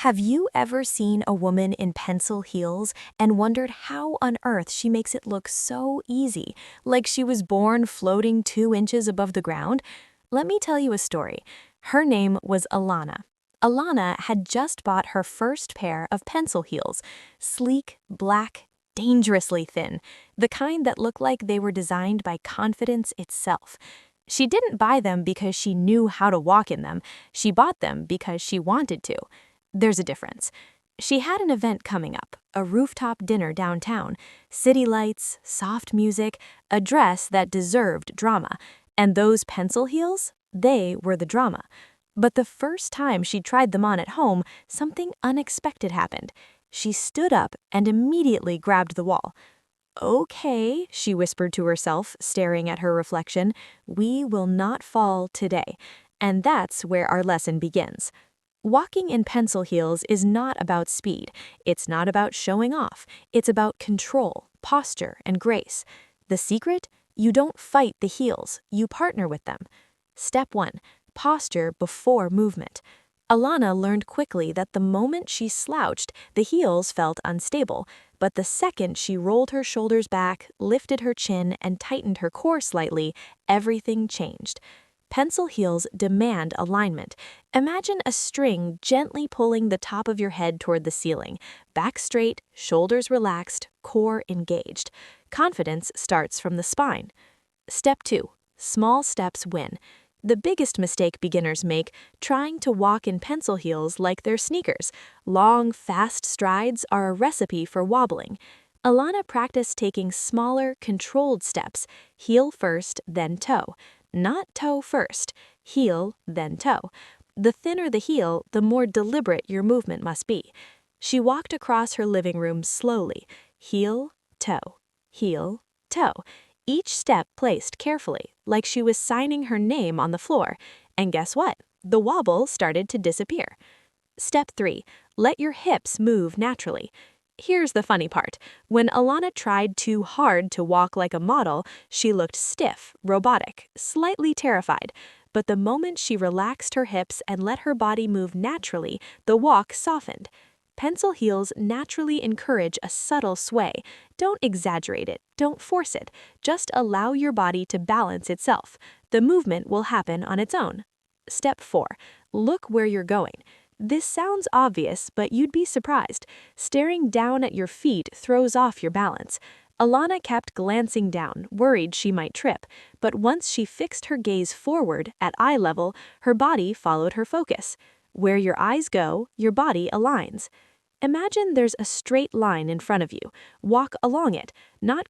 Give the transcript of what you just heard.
Have you ever seen a woman in pencil heels and wondered how on earth she makes it look so easy, like she was born floating 2 inches above the ground? Let me tell you a story. Her name was Alana. Alana had just bought her first pair of pencil heels, sleek, black, dangerously thin, the kind that looked like they were designed by confidence itself. She didn't buy them because she knew how to walk in them. She bought them because she wanted to. There's a difference. She had an event coming up, a rooftop dinner downtown, city lights, soft music, a dress that deserved drama, and those pencil heels, they were the drama. But the first time she tried them on at home, something unexpected happened. She stood up and immediately grabbed the wall. "Okay," she whispered to herself, staring at her reflection, "we will not fall today." And that's where our lesson begins. Walking in pencil heels is not about speed. It's not about showing off. It's about control, posture, and grace. The secret? You don't fight the heels, you partner with them. Step 1. Posture before movement. Alana learned quickly that the moment she slouched, the heels felt unstable, but the second she rolled her shoulders back, lifted her chin, and tightened her core slightly, everything changed. Pencil heels demand alignment. Imagine a string gently pulling the top of your head toward the ceiling. Back straight, shoulders relaxed, core engaged. Confidence starts from the spine. Step 2. Small steps win. The biggest mistake beginners make, trying to walk in pencil heels like they're sneakers. Long, fast strides are a recipe for wobbling. Alana practiced taking smaller, controlled steps, heel first, then toe. Not toe first, heel, then toe. The thinner the heel, the more deliberate your movement must be. She walked across her living room slowly, heel, toe, each step placed carefully, like she was signing her name on the floor. And guess what? The wobble started to disappear. Step 3. Let your hips move naturally. Here's the funny part. When Alana tried too hard to walk like a model, she looked stiff, robotic, slightly terrified. But the moment she relaxed her hips and let her body move naturally, the walk softened. Pencil heels naturally encourage a subtle sway. Don't exaggerate it, don't force it. Just allow your body to balance itself. The movement will happen on its own. Step 4. Look where you're going. This sounds obvious, but you'd be surprised. Staring down at your feet throws off your balance. Alana kept glancing down, worried she might trip, but once she fixed her gaze forward, at eye level, her body followed her focus. Where your eyes go, your body aligns. Imagine there's a straight line in front of you. Walk along it, not